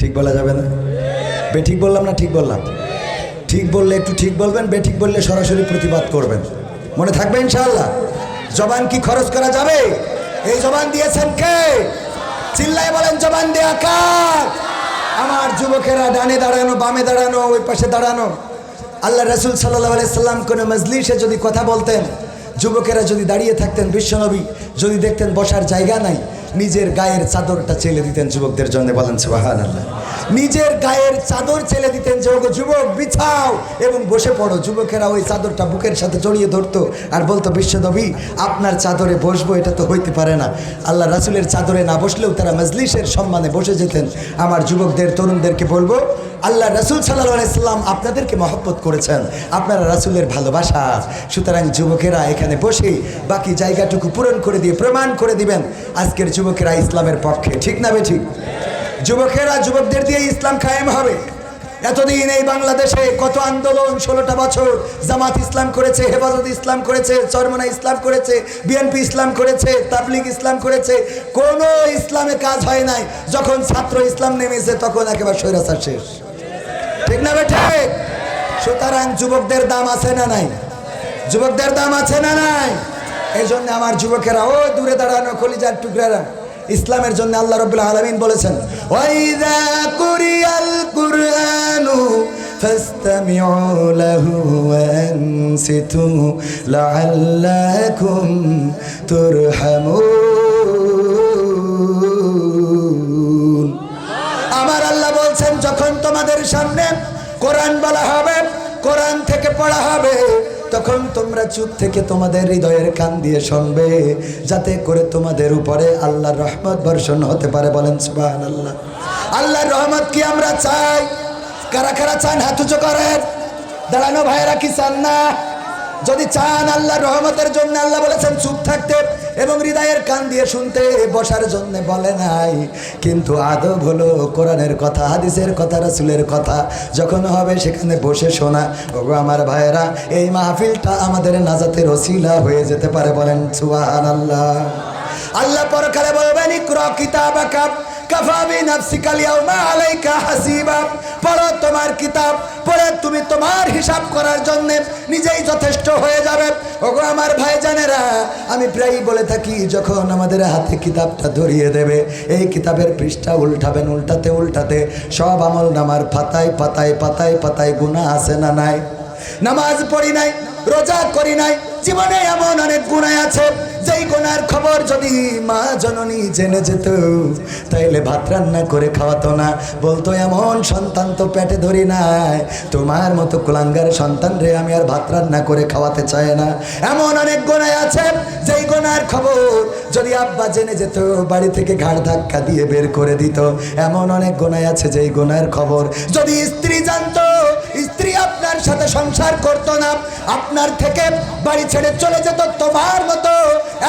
ঠিক বলা যাবে না? বেঠিক বললাম না ঠিক বললাম? ঠিক বললে একটু ঠিক বলবেন, বেঠিক বললে সরাসরি প্রতিবাদ করবেন। মনে থাকবে ইনশাআল্লাহ? জবান কি খরচ করা যাবে? এই জবান দিয়েছেন কে? চিল্লায় বলেন, জবান দেয়া কার? আমার যুবকেরা, ডানে দাঁড়ানো, বামে দাঁড়ানো, ওই পাশে দাঁড়ানো। আল্লাহ রাসূল সাল্লাল্লাহু আলাইহি সাল্লাম কোনো মজলিসে যদি কথা বলতেন, যুবকেরা যদি দাঁড়িয়ে থাকতেন, বিশ্বনবী যদি দেখতেন বসার জায়গা নাই, নিজের গায়ের চাদরটা চেলে দিতেন যুবকদের জন্য। বলেন সুবহানাল্লাহ। নিজের গায়ের চাদর চেলে দিতেন যে ওগো যুবক বিছাও এবং বসে পড়ো। যুবকেরা ওই চাদরটা বুকের সাথে জড়িয়ে ধরতো আর বলতো, বিশ্বনবী আপনার চাদরে বসবো, এটা তো হইতে পারে না। আল্লাহ রাসূলের চাদরে না বসলেও তারা মজলিসের সম্মানে বসে যেতেন। আমার যুবকদের, তরুণদেরকে বলবো, আল্লাহ রাসূল সাল্লাল্লাহু আলাইহি সাল্লাম আপনাদেরকে মহব্বত করেছেন, আপনারা রাসূলের ভালোবাসা। সুতরাং যুবকেরা এখানে বসে বাকি জায়গাটুকু পূরণ করে দিয়ে প্রমাণ করে দিবেন আজকের যুবকেরা ইসলামের পক্ষে। ঠিক না বেঠিক? যুবকেরা, যুবকদের দিয়ে ইসলাম কায়েম হবে। এতদিন এই বাংলাদেশে কত আন্দোলন, 16টা বছর জামাত ইসলাম করেছে, হেফাজত ইসলাম করেছে, চরমনা ইসলাম করেছে, বিএনপি ইসলাম করেছে, তাবলিগ ইসলাম করেছে, কোনো ইসলামে কাজ হয় নাই। যখন ছাত্র ইসলাম নেমেছে তখন একেবারে স্বৈরাচার শেষ। ঠিক না বেঠিক? সুতরাং যুবকদের দাম আছে না নাই? যুবকদের দাম আছে না নাই? এই জন্য আমার যুবকেরা, ও দূরে দাঁড়ানো কলিজার টুকরারা, ইসলামের জন্য আল্লাহ রাব্বুল আলামিন বলেছেন, ওয়াইযা কুরিয়াল কুরআনু ফাসতামিউ লাহু ওয়ানসিতু লাআল্লাকুম তুরহামুন। আমার আল্লাহ বলছেন, যখন তোমাদের সামনে কোরআন বলা হবে, কোরআন থেকে পড়া হবে, তখন তোমরা চুপ থেকে তোমাদের হৃদয়ের কান দিয়ে শুনবে, যাতে করে তোমাদের উপরে আল্লাহর রহমত বর্ষণ হতে পারে। বলেন সুবহানাল্লাহ। আল্লাহর রহমত কি আমরা চাই? কারা কারা চান হাত উঁচু করেন। দাঁড়ানো ভাইয়েরা কি চান না? যদি চান আল্লাহর রহমতের জন্য, আল্লাহ বলেছেন চুপ থাকতে এবং হৃদয়ের কান দিয়ে শুনতে, বসার জন্য বলে নাই। কিন্তু আদব হলো কোরআনের কথা, হাদিসের কথা, রাসূলের কথা যখন হবে সেখানে বসে শোনা। ওগো আমার ভাইয়েরা, এই মাহফিলটা আমাদের নাজাতের ওসিলা হয়ে যেতে পারে। বলেন সুবহানাল্লাহ। আল্লাহ পরকালে বলবেন, ইকরা কিতাবাকা কাফা বিনাফসিকাল ইয়াউমা আলাইকা হাসিবা। পড়ো তোমার কিতাব, পড়ে তুমি তোমার হিসাব করার জন্য নিজেই যথেষ্ট হয়ে যাবে। ওগো আমার ভাইজানেরা, আমি প্রায়ই বলে থাকি, যখন আমাদের হাতে কিতাবটা ধরিয়ে দেবে, এই কিতাবের পৃষ্ঠা উল্টাবেন, উল্টাতে উল্টাতে সব আমল নামার পাতায় পাতায় পাতায় পাতায় গুনাহ আছে না নাই? নামাজ পড়ি নাই, রোজা করি নাই, জীবনে এমন অনেক গুনাহ আছে যেই গুনার খবর যদি মা জননী জেনে যেত, তাইলে ভাত রান্না করে খাওয়াতো না, বলতো এমন সন্তান তো পেটে ধরি নাই, তোমার মতো কুলাঙ্গার সন্তান রে আমি আর ভাত রান্না করে খাওয়াতে চাই না। এমন অনেক গুনাহ আছে যেই গুনার খবর যদি আব্বা জেনে যেত, বাড়ি থেকে ঘাড় ধাক্কা দিয়ে বের করে দিত। এমন অনেক গুনাহ আছে যেই গুনার খবর যদি স্ত্রী জানতো, স্ত্রী আপনার সাথে সংসার করতো না, আপনার থেকে বাড়ি ছেড়ে চলে যেত। তোমার মতো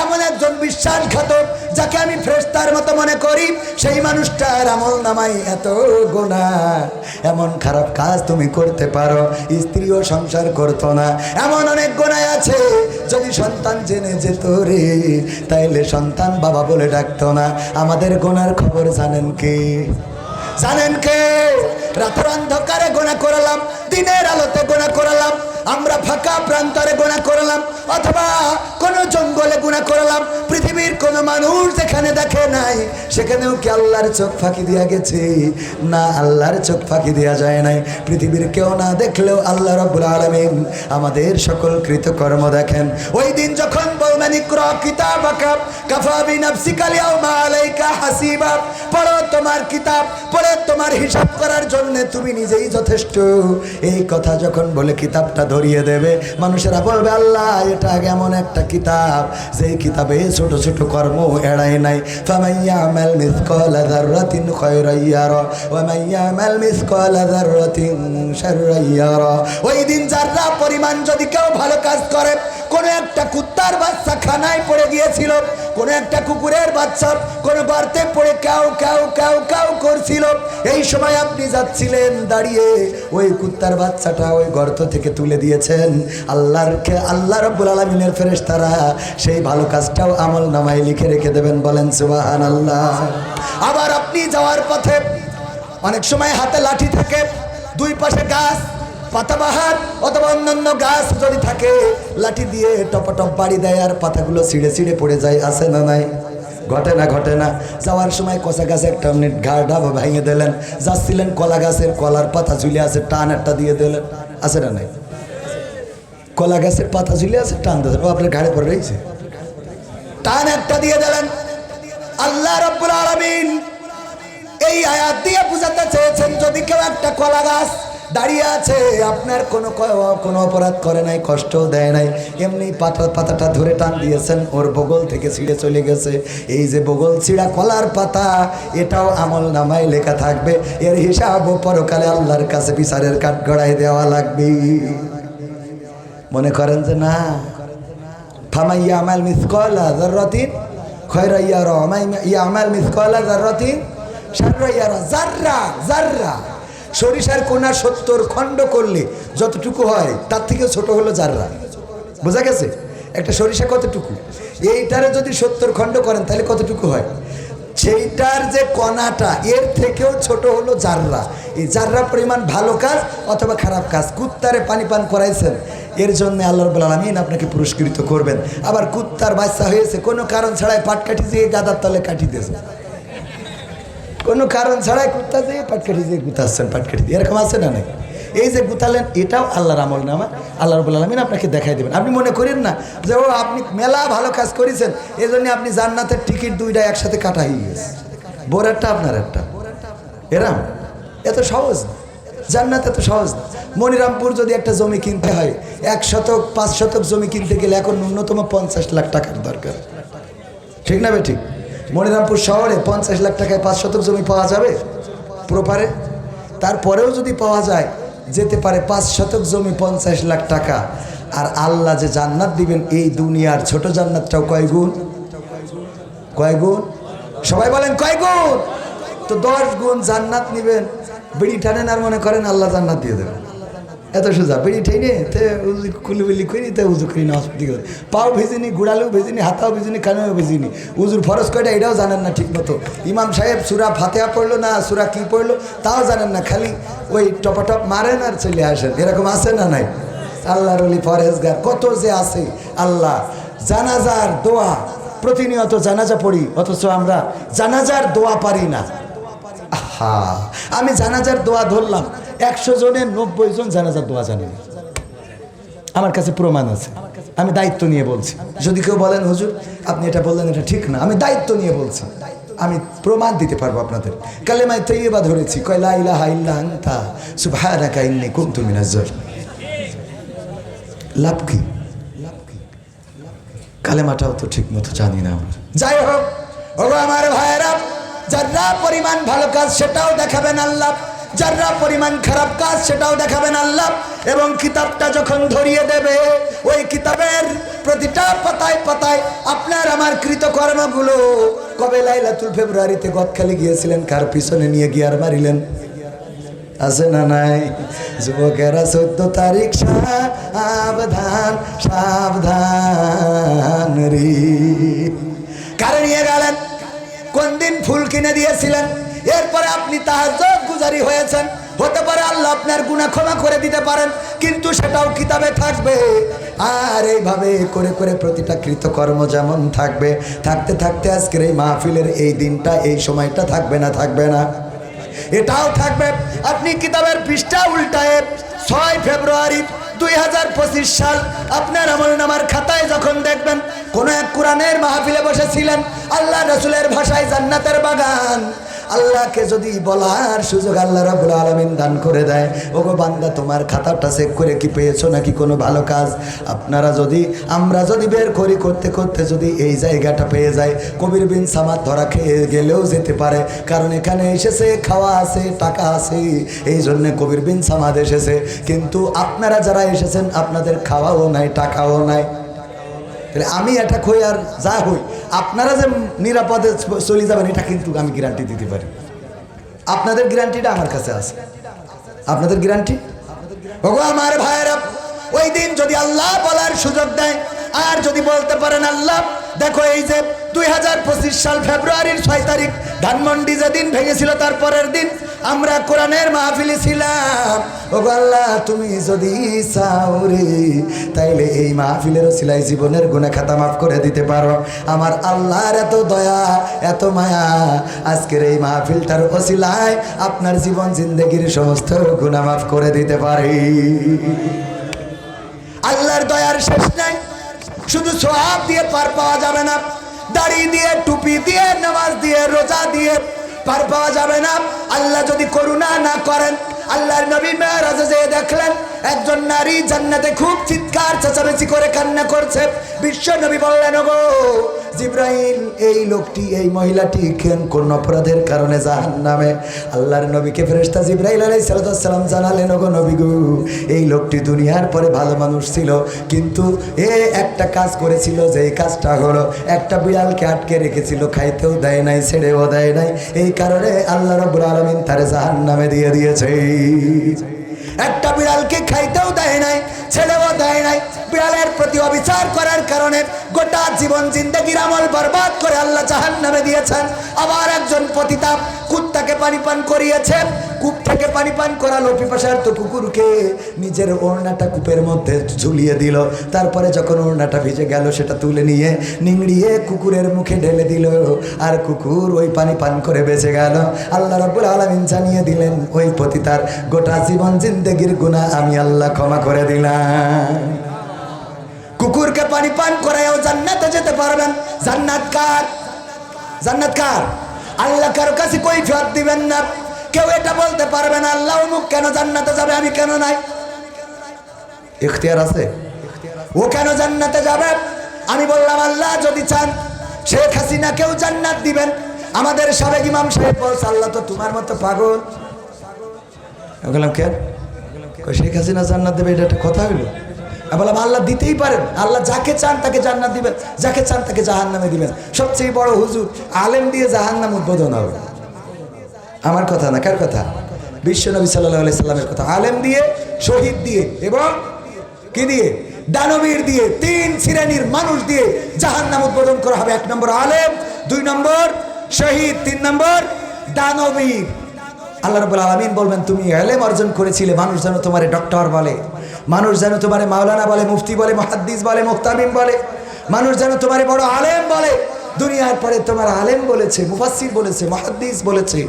এমন একজন বিশ্বাসঘাতক যাকে আমি ফেরেশতার মতো মনে করি, সেই মানুষটার আমল নামায় এত গুনাহ, এমন খারাপ কাজ তুমি করতে পারো, স্ত্রীও সংসার করতো না। এমন অনেক গুনাহ আছে যদি সন্তান জেনে যেত রে, তাইলে সন্তান বাবা বলে ডাকতো না। আমাদের গুনার খবর জানেন কে? জানেন কে? রাতের অন্ধকারে গুনাহ করলাম, দিনের আলোতে গুনাহ করলাম, আমরা ফাঁকা প্রান্তরে গুনাহ করলাম, অথবা কোন জঙ্গলে গুনাহ করলাম, পৃথিবীর কোন মানুষ যেখানে দেখে নাই সেখানেও কি আল্লাহর চোখ ফাঁকি দিয়া গেছে? না, আল্লাহর চোখ ফাঁকি দেওয়া যায় নাই। পৃথিবীর কেউ না দেখলেও আল্লাহ রাব্বুল আলামিন আমাদের সকল কৃতকর্ম দেখেন। ওই দিন যখন বলবেন, ইকরা কিতাবাকা কাফা বিনাফসিকাল ইয়াউমা আলাইকা হাসিবা, পড়ো তোমার কিতাব, পড়ে তোমার হিসাব করার জন্য তুমি নিজেই যথেষ্ট। এই কথা যখন বলে কিতাবটা ধরিয়ে দেবে, মানুষেরা বলবে, আল্লাহ এটা এমন একটা কিতাব যেই কিতাবে ছোট ছোট কর্ম এড়ায় নাই। ফামাইয়ামাল মিসকালা যাররাতিন খায়রান ইয়ারা ওয়া মাইয়ামাল মিসকালা যাররাতিন শাররান ইয়ারা। ওই দিন যারা পরিমাণ যদি কেউ ভালো কাজ করে, কোনো একটা কুত্তার বাচ্চা খানায় পড়ে গিয়েছিল, কোনো একটা কুকুরের বাচ্চা কোনো গর্তে পড়ে কাউ কাউ কাউ কাউ করছিল, এই সময় আপনি যাচ্ছিলেন দাঁড়িয়ে, ওই কুত্তার বাচ্চাটা ওই গর্ত থেকে তুলে দিয়েছেন। আল্লাহ রাব্বুল আলামিনের ফেরেশতারা সেই ভালো কাজটাও আমল নামায় লিখে রেখে দেবেন। বলেন সুবহানাল্লাহ। আবার আপনি যাওয়ার পথে অনেক সময় হাতে লাঠি থাকে, দুই পাশে গাছ পাতাবাহার অথবা অন্যান্য গাছ যদি থাকে, লাঠি দিয়ে টপটপ বাড়ি দেয় আর পাতাগুলো ছিঁড়ে ছিঁড়ে পড়ে যায়। আছে না নাই? ঘটে না? ঘটে না? যাওয়ার সময় কচা গাছে একটা মিনিট ঘাড় ভেঙে দিলেন, যাচ্ছিলেন কলা গাছের কলার পাতা ঝুলে আছে, টান একটা দিয়ে দিলেন। আছে না নাই? কলা গাছের পাতা ঝুলে আছে, টান দিয়েছেন, ও আপনার ঘাড়ে পড়ে রয়েছে, টান একটা দিয়ে দিলেন। আল্লাহ রাব্বুল আলামিন এই আয়াত দিয়ে বুঝাতে চেয়েছেন, যদি কেউ একটা কলা গাছ দাঁড়িয়ে আছে, আপনার কোনো অপরাধ করে নাই, কষ্টও দেয় নাই, এমনি পাতাটা ধরে টান দিয়েছেন, ওর বগল থেকে ছিঁড়ে চলে গেছে। এই যে বগল ছিঁড়া কলার পাতা, এটাও আমল নামায় লেখা থাকবে, এর হিসাবও পরকালে আল্লাহর কাছে বিচারের কাঠগড়ায় দেওয়া লাগবে। মনে করেন যে না, ফামাইয়া আমাল মিসকালা যাররাতিন খায়রা ইয়ারা, ওয়া আমাল মিসকালা যাররাতিন শাররা ইয়ারা। যাররা যাররা, সরিষার কোনা 70 খণ্ড করলে যতটুকু হয় তার থেকে ছোট হলো যাররা। বোঝা গেছে? একটা সরিষা কতটুকু, এইটারে যদি 70 খণ্ড করেন তাহলে কতটুকু হয়? সেইটার যে কণাটা এর থেকেও ছোট হলো যাররা। এই যাররা পরিমাণ ভালো কাজ অথবা খারাপ কাজ। কুত্তারে পানি পান করাইছেন, এর জন্য আল্লাহ রাব্বুল আলামিন আপনাকে পুরস্কৃত করবেন। আবার কুত্তার বাচ্চা হয়েছে, কোনো কারণ ছাড়াই পাটকাঠি দিয়ে গাদার তলে কাটি দিয়েছে, কোনো কারণ ছাড়াই কুত্তা দিয়ে পাটকাঠি দিয়ে গুতাচ্ছেন, পাটকাঠি দিয়ে, এরকম আছে না নাই? এই যে গুতালেন, এটাও আল্লাহর আমল নামা, আল্লাহ রাব্বুল আলামিন আপনাকে দেখাই দেবেন। আপনি মনে করেন না যে ও আপনি মেলা ভালো কাজ করেছেন, এই জন্য আপনি জান্নাতের টিকিট দুইটা একসাথে কাটা হয়ে গেছে, বোর একটা আপনার একটা, এরম এত সহজ না, জান্নাত এত সহজ না। মনিরামপুর যদি একটা জমি কিনতে হয়, 1 শতক 5 শতক জমি কিনতে গেলে এখন ন্যূনতম 50 লাখ টাকার দরকার, ঠিক না ঠিক? মনিরামপুর শহরে 50 লাখ টাকায় 5 শতক জমি পাওয়া যাবে প্রপারে? তারপরেও যদি পাওয়া যায়, যেতে পারে 5 শতক জমি 50 লাখ টাকা। আর আল্লাহ যে জান্নাত দিবেন, এই দুনিয়ার ছোট জান্নাতটাও কয় গুণ? কয় গুণ? সবাই বলেন কয় গুণ? তো 10 গুণ জান্নাত নিবেন, বিড়ি টানেন আর মনে করেন আল্লাহ জান্নাত দিয়ে দেবেন। এত সোজা, বিড়ি ঠেনে তে কুলিবিলি করি, তে উজু করি না, হসপিটাল করে পাও ভেজিনি, গুড়ালেও ভেজিনি, হাতাও ভেজিনি, কানেও ভেজিনি, উজুর ফরজ কয়টা এটাও জানেন না ঠিক মতো। ইমাম সাহেব সূরা ফাতিহা পড়লো না সূরা কি পড়লো তাও জানেন না, খালি ওই টপাটপ মারেন আর চলে আসেন। এরকম আছে না নাই? আল্লাহর ওলি পরহেজগার কত যে আছে। আল্লাহ জানাজার দোয়া, প্রতিনিয়ত জানাজা পড়ি, অথচ আমরা জানাজার দোয়া পারি না। আহা, আমি জানাজার দোয়া ধরলাম, 100 জনের 90 জন জানাজার দোয়া জানি না। আমার কাছে প্রমাণ আছে, আমি দায়িত্ব নিয়ে বলছি। যদি কেউ বলেন হুজুর আপনি এটা বললেন এটা ঠিক না, আমি দায়িত্ব নিয়ে বলছি, আমি প্রমাণ দিতে পারবো আপনাদের। কালেমায়ে তাইয়্যিবা ধরেছি, কয় লা ইলাহা ইল্লা আনতা সুবহানাকা ইন্নী কুনতু মিনাজ জালিমিন। লাভ কি? কালেমাটাও তো ঠিক মতো জানি না আমরা। যাই হোক, ওগো আমার ভাইয়েরা, যারা পরিমাণ ভালো কাজ সেটাও দেখাবেন আল্লাহ, যারা পরিমাণ খারাপ কাজ সেটাও দেখাবেন আল্লাহ। এবং কিতাবটা যখন ধরিয়ে দেবে, ওই কিতাবের প্রতিটা পাতায় পাতায় আপনার আমার কৃতকর্মগুলো, কবে লাইলাতুল ফেব্রুয়ারিতে গদখালি গিয়েছিলেন, কার পিছনে নিয়ে গিয়ার মারিলেন, আছে না নাই? যুবকেরা 14 তারিখ সাবধান সাবধান রে, কারে নিয়ে গেলেন, কোন দিন ফুল কিনে দিয়েছিলেন, এরপরে আপনি তাহাজ্জুদ গুজারি হয়েছেন, হতে পারে আল্লাহ আপনার গুনাহ ক্ষমা করে দিতে পারেন, কিন্তু সেটাও কিতাবে থাকবে। আর এইভাবে করে করে প্রতিটা কৃতকর্ম যেমন থাকবে, থাকতে থাকতে আজকের এই মাহফিলের এই দিনটা, এই সময়টা থাকবে না? থাকবে না? এটাও থাকবে। আপনি কিতাবের পৃষ্ঠা উল্টায় 6 ফেব্রুয়ারি 2025 সাল আপনার আমলনামার খাতায় যখন দেখবেন, কোন এক কোরআনের মাহফিলে বসেছিলেন, আল্লাহ রাসূলের ভাষায় জান্নাতের বাগান, আল্লাহকে যদি বলার সুযোগ আল্লাহ রাব্বুল আলামিন দান করে দেয়, ওগো বান্দা তোমার খাতাটা চেক করে কি পেয়েছো নাকি কোনো ভালো কাজ, আমরা যদি বের করি করতে করতে যদি এই জায়গাটা পেয়ে যায়, কবির বিন সামাদ ধরা খেয়ে গেলেও যেতে পারে, কারণ এখানে এসেছে খাওয়া আছে, টাকা আছে, এই জন্যে কবির বিন সামাদ এসেছে। কিন্তু আপনারা যারা এসেছেন আপনাদের খাওয়াও নাই, টাকাও নাই। তাহলে আমি এটা কই আর যা হই, আপনারা যে নিরাপদে চলে যাবেন এটা কিন্তু আমি গ্যারান্টি দিতে পারি। আপনাদের গ্যারান্টিটা আমার কাছে আছে। আপনাদের গ্যারান্টি? ওগো আমার ভাইয়েরা, ওই দিন যদি আল্লাহ বলার সুযোগ দেয়, আর যদি বলতে পারেন আল্লাহ দেখো এই যে 2025 সাল ফেব্রুয়ারির 6 তারিখ ধানমন্ডি যেদিন ভেঙেছিল তার পরের দিন আমরা কোরআনের মাহফিলে ছিলাম। ও আল্লাহ, তুমি যদি চাও রে তাইলে এই মাহফিলের ওসিলায় জীবনের গুনাহ খাতা মাফ করে দিতে পারো। আমার আল্লাহর এত দয়া, এত মায়া, আজকের এই মাহফিলটার ওসিলায় আপনার জীবন জিন্দেগির সমস্ত গুনাহ মাফ করে দিতে পারি। আল্লাহর দয়ার শেষ নাই। শুধু সওয়াব দিয়ে পার পাওয়া যাবে না, দাড়ি দিয়ে, টুপি দিয়ে, নামাজ দিয়ে, রোজা দিয়ে পার পাওয়া যাবে না। আল্লাহ যদি করুণা না করেন, আল্লাহর নবী মেরাজে যেয়ে দেখলেন একজন নারী জান্নাতে খুব চিৎকার চেঁচামেচি করে কান্না করছে। বিশ্ব নবী বললেন, ওগো জিবরাইল, এই লোকটি, এই মহিলাটি কোন অপরাধের কারণে জাহান্নামে? আল্লাহর নবীকে ফেরেশতা জিবরাইল আলাইহিস সালাম জানালেন, ওগো নবী গো, এই লোকটি দুনিয়ার পরে ভালো মানুষ ছিল, কিন্তু এ একটা কাজ করেছিল, যে এই কাজটা হলো একটা বিড়ালকে আটকে রেখেছিল, খাইতেও দেয় নাই, ছেড়েও দেয় নাই, এই কারণে আল্লাহ রাব্বুল আলামিন তারে জাহান্নামে দিয়ে দিয়েছে। একটা বিড়ালকে খাইতেও দেয় নাই, ছেড়েও দেয় নাই, বিড়ালের প্রতি অবিচার করার কারণে গোটা জীবন জিন্দেগির আমল বরবাদ করে আল্লাহ জাহান্নামে দিয়েছেন। আবার একজন পতিতা কুত্তাকে পানি পান করিয়েছে, কূপ থেকে পানি পান করালো, পিপাসার্ত কুকুরকে নিজের ওড়নাটা কূপের মধ্যে ঝুলিয়ে দিল। তারপরে যখন ওড়নাটা ভিজে গেল সেটা তুলে নিয়ে নিংড়িয়ে কুকুরের মুখে ঢেলে দিল, আর কুকুর ওই পানি পান করে বেঁচে গেল। আল্লাহ রাব্বুল আলামিন জানিয়ে দিলেন, ওই পতিতার গোটা জীবন জিন্দেগির গুনাহ আমি আল্লাহ ক্ষমা করে দিলাম। কুকুরকে পানি পান করায়ও জান্নাতে যেতে পারবেন। জান্নাত কার? জান্নাত কার? আল্লাহ কারো কাছে কৈফিয়ত দিবেন না। কেউ এটা বলতে পারবে না আল্লাহ অমুক কেন জান্নাতে যাবে, আমি কেন নাই। ইখতিয়ার আছে, ও কেন জান্নাতে যাবে? আমি বললাম আল্লাহ যদি চান শেখ হাসিনাকেও জান্নাত দিবেন। আমাদের সাবেক ইমাম সাহেব বলছে, আল্লাহ তো তোমার মতো পাগল। আমি বললাম কেন? শেখ হাসিনা জান্নাত দেবে, এটা একটা কথা হইলো? আমি বললাম আল্লাহ দিতেই পারেন, আল্লাহ যাকে চান তাকে জান্নাত দিবেন, যাকে চান তাকে জাহান্নামে দিবেন। সবচেয়ে বড় হুজুর আলেম দিয়ে জাহান্নাম উদ্বোধন হবে। আমার কথা না, কার কথা? বিশ্ব নবী সাল্লাল্লাহু আলাইহি সাল্লামের কথা। আলেম দিয়ে, শহীদ দিয়ে, এবং কি দিয়ে? দানবীর দিয়ে, তিন শ্রেণীর মানুষ দিয়ে জাহান্নাম উদ্বোধন করা হবে। 1 নম্বর আলেম, 2 নম্বর শহীদ, 3 নম্বর দানবীর। আল্লাহ রাব্বুল আলামিন বলবেন, তুমি ইলম অর্জন করেছিলে, মানুষ যেন তোমারে ডক্টর বলে, মানুষ যেন তোমারে মাওলানা বলে, মুফতি বলে, মুহাদ্দিস বলে, মুফতামিম বলে, মানুষ যেন তোমারে বড় আলেম বলে। দুনিয়ার পরে তোমার আলেম বলেছে, মুফাসসির বলেছে, মুহাদ্দিস বলেছে,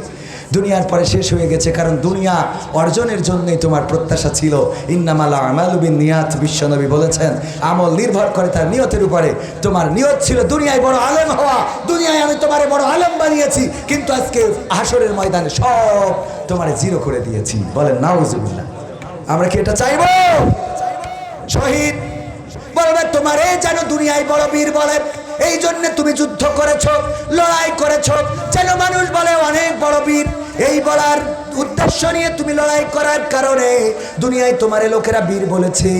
দুনিয়ার পরে শেষ হয়ে গেছে। কারণ দুনিয়া অর্জনের জন্যই তোমার প্রত্যাশা ছিল। ইন্নামাল আমালু বিন্নিয়াত, বিশ্বনবী বলেছেন আমল নির্ভর করে তার নিয়তের উপরে। তোমার নিয়ত ছিল দুনিয়ায় বড় আলেম হওয়া, দুনিয়ায় আমি তোমারে বড় আলেম বানিয়েছি, কিন্তু আজকে হাসরের ময়দানে সব তোমারে জিরো করে দিয়েছি। বলেন নাউজুবিল্লাহ। আমরা কি এটা চাইব? শহীদ বলবে তোমারে যেন দুনিয়ায় বড় বীর বলে, এই জন্য তুমি যুদ্ধ করেছো, লড়াই করেছো, যেন মানুষ বলে অনেক বড় বীর। এই বলার উদ্দেশ্য নিয়ে তুমি লড়াই করার কারণে দুনিয়ায় তোমারে লোকেরা বীর বলেছে,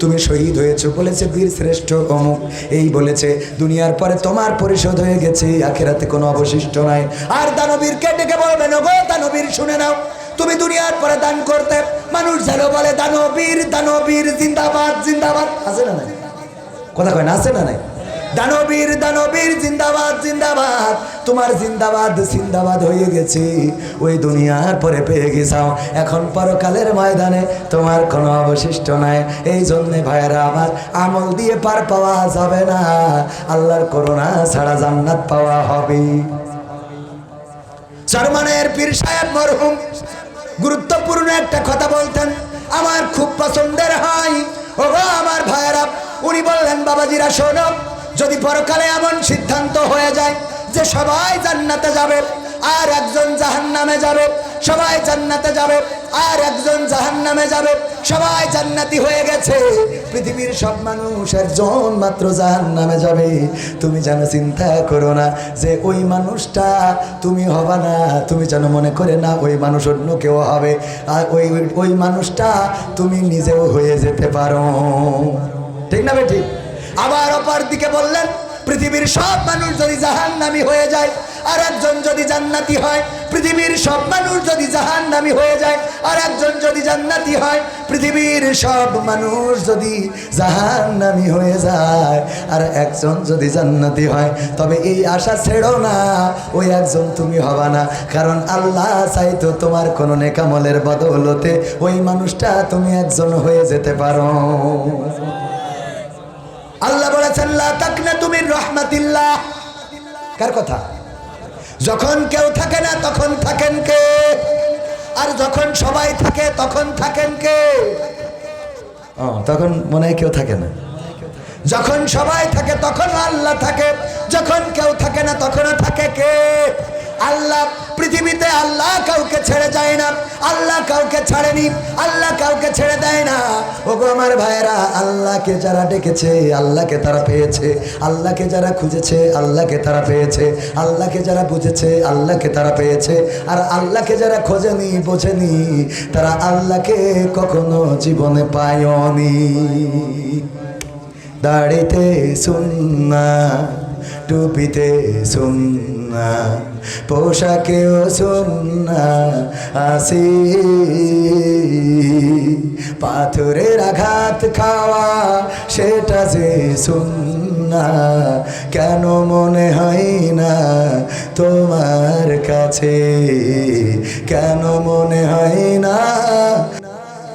তুমি শহীদ হয়েছো বলেছে, বীর শ্রেষ্ঠ অমুক এই বলেছে। দুনিয়ার পরে তোমার পরিশোধ হয়ে গেছে, আখিরাতে কোনো অবশিষ্ট নাই। আর দানবীরকে ডেকে বলবেন, ওগো দানবীর শুনে নাও, তুমি দুনিয়ার পরে দান করতে, মানুষ যেন বলে দানবীর, দানবীর জিন্দাবাদ, জিন্দাবাদ। আছে না নাই? কথা কয় না, আছে না নাই? দানবীর, দানবীর জিন্দাবাদ, জিন্দাবাদ। তোমার জিন্দাবাদ জিন্দাবাদ হয়ে গেছে, ওই দুনিয়ার পরে পেয়ে গেছাও, এখন পরকালের ময়দানে তোমার কোনো অবশিষ্ট নাই। এই জন্যে ভাইয়েরা আমার, আমল দিয়ে পার পাওয়া যাবে না, আল্লাহর করুণা ছাড়া জান্নাত পাওয়া হবে। জার্মানের পীর সাহেব মরহুম গুরুত্বপূর্ণ একটা কথা বলতেন, আমার খুব পছন্দের হয়। ওগো আমার ভাইয়েরা, উনি বললেন, বাবাজিরা শোনো, যদি পরকালে এমন সিদ্ধান্ত হয়ে যায় যে সবাই জান্নাতে যাবে আর একজন জাহান্নামে যাবে, সবাই জান্নাতে যাবে আর একজন জাহান্নামে যাবে, সবাই জান্নাতি হয়ে গেছে, পৃথিবীর সব মানুষ একজন মাত্র জাহান্নামে যাবে, তুমি যেন চিন্তা করো না যে ওই মানুষটা তুমি হবা না, তুমি যেন মনে করে না ওই মানুষ অন্য কেউ হবে, আর ওই মানুষটা তুমি নিজেও হয়ে যেতে পারো। ঠিক না বেঠিক? আবার অপর দিকে বললেন, পৃথিবীর সব মানুষ যদি জাহান্নামী হয়ে যায় আর একজন যদি জান্নাতি হয়, পৃথিবীর সব মানুষ যদি জাহান্নামী হয়ে যায়, আর একজন যদি জান্নাতি হয়, পৃথিবীর সব মানুষ যদি জাহান্নামী হয়ে যায়, আর একজন যদি জান্নাতি হয়, তবে এই আশা ছেড়ো না, ওই একজন তুমি হবা না। কারণ আল্লাহ চাইতো তোমার কোনো নেকামলের বদৌলতে ওই মানুষটা তুমি একজন হয়ে যেতে পারো। আল্লাহ বলেছেন লা তাকনাতু মির রাহমাতিল্লাহ। কার কথা? যখন কেউ থাকে না তখন থাকেন কে? আর যখন সবাই থাকে তখন থাকেন কে? তখন মনে হয় কেউ থাকে না। যখন সবাই থাকে তখন আল্লাহ থাকে, যখন কেউ থাকে না তখনও থাকে কে? আল্লাহ। পৃথিবীতে আল্লাহ কাউকে ছেড়ে যায় না, আল্লাহ কাউকে ছাড়েনি, আল্লাহ কাউকে ছেড়ে দেয় না। ওগো আমার ভাইরা, আল্লাহকে যারা ডেকেছে আল্লাহকে তারা পেয়েছে, আল্লাহকে যারা খুঁজেছে আল্লাহকে তারা পেয়েছে, আল্লাহকে যারা বুঝেছে আল্লাহকে তারা পেয়েছে। আর আল্লাহকে যারা খোঁজেনি বোঝেনি তারা আল্লাহকে কখনো জীবনে পায়নি। দাড়িতে সুন্নাহ, টুপিতে সুন্নাহ, পোশাকেও সুন্নাহ আসি, পাথরের আঘাত খাওয়া সেটা যে সুন্নাহ, কেন মনে হয় না তোমার কাছে? কেন মনে হয় না